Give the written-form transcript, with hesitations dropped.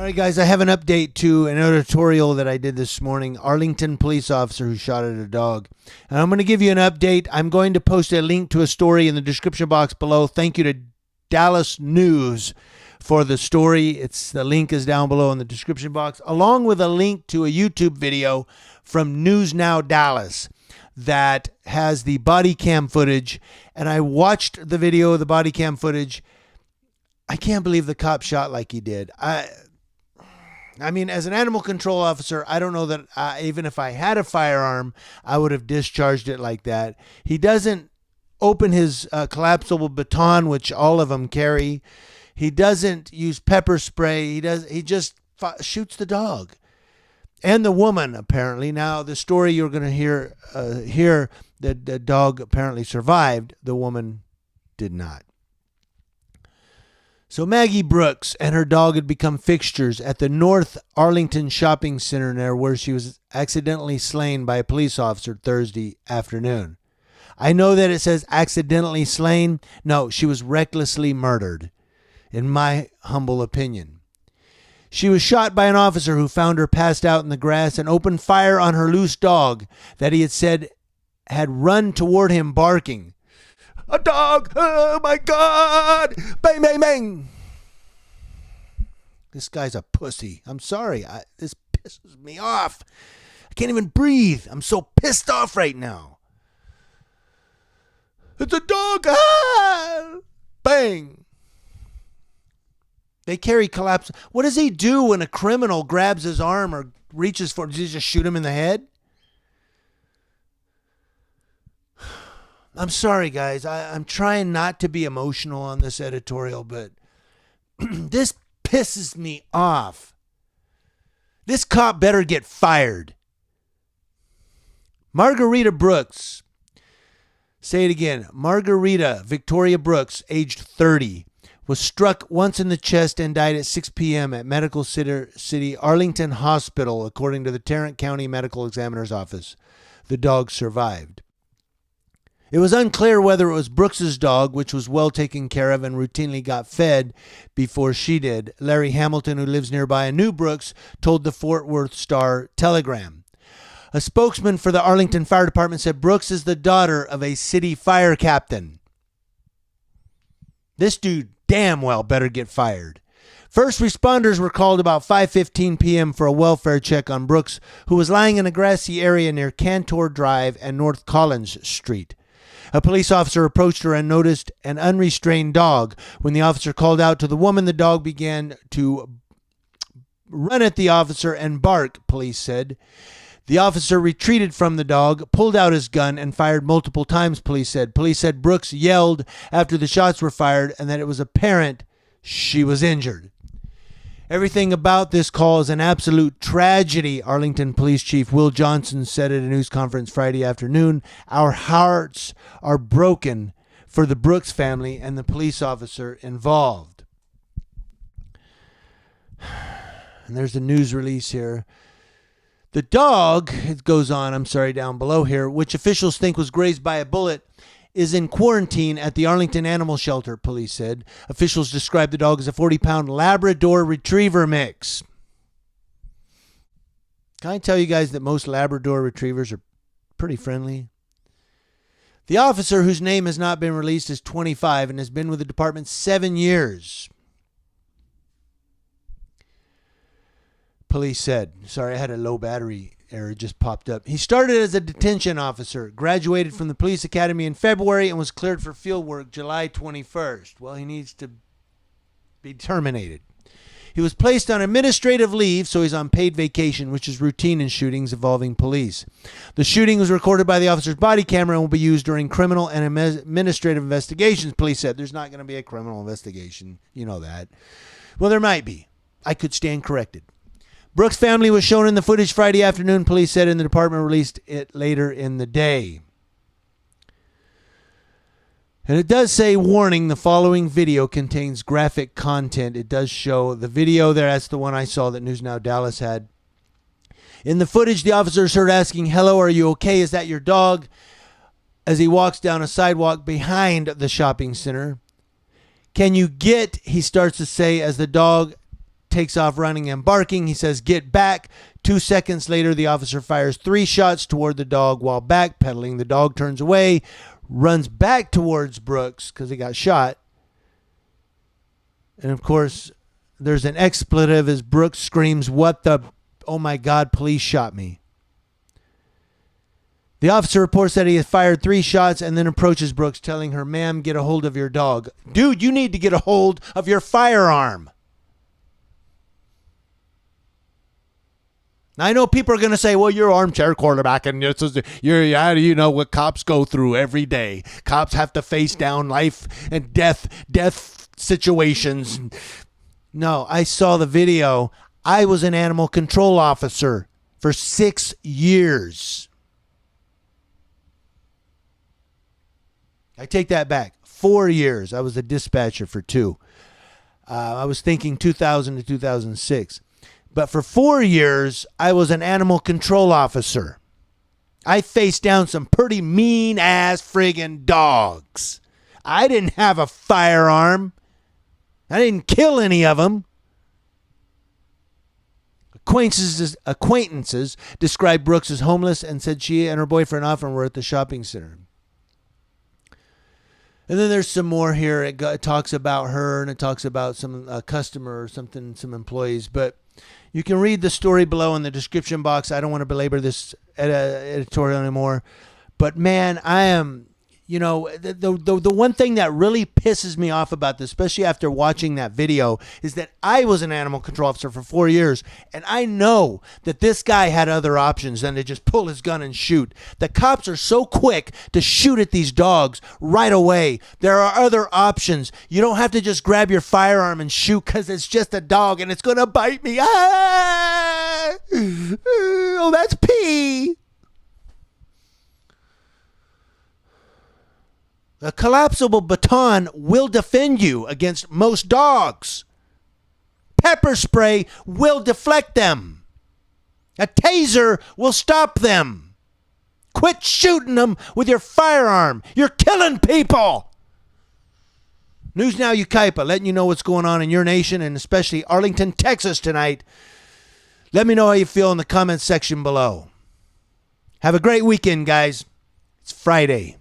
right, guys, I have an update to an editorial that I did this morning. Arlington police officer who shot at a dog. And I'm going to give you an update. I'm going to post a link to a story in the description box below. Thank you to Dallas News for the story. The link is down below in the description box, along with a link to a YouTube video from News Now Dallas that has the body cam footage. And I watched the video of the body cam footage. I can't believe the cop shot like he did. I mean, as an animal control officer, I don't know that even if I had a firearm, I would have discharged it like that. He doesn't open his collapsible baton, which all of them carry. He doesn't use pepper spray. He just shoots the dog and the woman, apparently. Now, the story you're going to hear that the dog apparently survived. The woman did not. So Maggie Brooks and her dog had become fixtures at the North Arlington shopping center there, where she was accidentally slain by a police officer Thursday afternoon. I know that it says accidentally slain. No, she was recklessly murdered, in my humble opinion. She was shot by an officer who found her passed out in the grass and opened fire on her loose dog that he had said had run toward him barking. A dog! Oh my God! Bang, bang, bang! This guy's a pussy. I'm sorry. This pisses me off. I can't even breathe. I'm so pissed off right now. It's a dog! Ah! Bang! They carry collapse. What does he do when a criminal grabs his arm or reaches for? Does he just shoot him in the head? I'm sorry, guys. I'm trying not to be emotional on this editorial, but this pisses me off. This cop better get fired. Margarita Brooks. Say it again. Margarita Victoria Brooks, aged 30, was struck once in the chest and died at 6 p.m. at Medical City Arlington Hospital, according to the Tarrant County Medical Examiner's Office. The dog survived. It was unclear whether it was Brooks's dog, which was well taken care of and routinely got fed before she did. Larry Hamilton, who lives nearby and knew Brooks, told the Fort Worth Star-Telegram. A spokesman for the Arlington Fire Department said Brooks is the daughter of a city fire captain. This dude damn well better get fired. First responders were called about 5:15 p.m. for a welfare check on Brooks, who was lying in a grassy area near Cantor Drive and North Collins Street. A police officer approached her and noticed an unrestrained dog. When the officer called out to the woman, the dog began to run at the officer and bark, police said. The officer retreated from the dog, pulled out his gun, and fired multiple times, police said. Police said Brooks yelled after the shots were fired and that it was apparent she was injured. Everything about this call is an absolute tragedy, Arlington Police Chief Will Johnson said at a news conference Friday afternoon. Our hearts are broken for the Brooks family and the police officer involved. And there's the news release here. The dog, it goes on, down below here, which officials think was grazed by a bullet, is in quarantine at the Arlington Animal Shelter, police said. Officials described the dog as a 40-pound Labrador Retriever mix. Can I tell you guys that most Labrador Retrievers are pretty friendly? The officer, whose name has not been released, is 25 and has been with the department 7 years. Police said. Sorry, I had a low battery error just popped up. He started as a detention officer, graduated from the police academy in February, and was cleared for field work July 21st. Well, he needs to be terminated. He was placed on administrative leave, so he's on paid vacation, which is routine in shootings involving police. The shooting was recorded by the officer's body camera and will be used during criminal and administrative investigations, police said. There's not going to be a criminal investigation. You know that. Well, there might be. I could stand corrected. Brooks' family was shown in the footage Friday afternoon, police said, and the department released it later in the day. And it does say, warning, the following video contains graphic content. It does show the video there. That's the one I saw that News Now Dallas had. In the footage, the officer is heard asking, "Hello, are you okay? Is that your dog?" as he walks down a sidewalk behind the shopping center. "Can you get," he starts to say, as the dog takes off running and barking. He says, "Get back." 2 seconds later, the officer fires 3 shots toward the dog while backpedaling. The dog turns away, runs back towards Brooks because he got shot. And of course, there's an expletive as Brooks screams, "What the? Oh my God, police shot me." The officer reports that he has fired 3 shots and then approaches Brooks, telling her, "Ma'am, get a hold of your dog." Dude, you need to get a hold of your firearm. Now, I know people are going to say, "Well, you're armchair quarterback, and how do you know what cops go through every day? Cops have to face down life and death situations." No, I saw the video. I was an animal control officer for 6 years. I take that back. 4 years. I was a dispatcher for 2. I was thinking 2000 to 2006. But for 4 years, I was an animal control officer. I faced down some pretty mean-ass friggin' dogs. I didn't have a firearm. I didn't kill any of them. Acquaintances described Brooks as homeless and said she and her boyfriend often were at the shopping center. And then there's some more here. It talks about her and it talks about some customer or something, some employees. But you can read the story below in the description box. I don't want to belabor this editorial anymore. But man, I am, the one thing that really pisses me off about this, especially after watching that video, is that I was an animal control officer for 4 years, and I know that this guy had other options than to just pull his gun and shoot. The cops are so quick to shoot at these dogs right away. There are other options. You don't have to just grab your firearm and shoot because it's just a dog and it's going to bite me. Ah! Oh, that's pee. A collapsible baton will defend you against most dogs. Pepper spray will deflect them. A taser will stop them. Quit shooting them with your firearm. You're killing people. News Now Ukaipa, letting you know what's going on in your nation and especially Arlington, Texas tonight. Let me know how you feel in the comments section below. Have a great weekend, guys. It's Friday.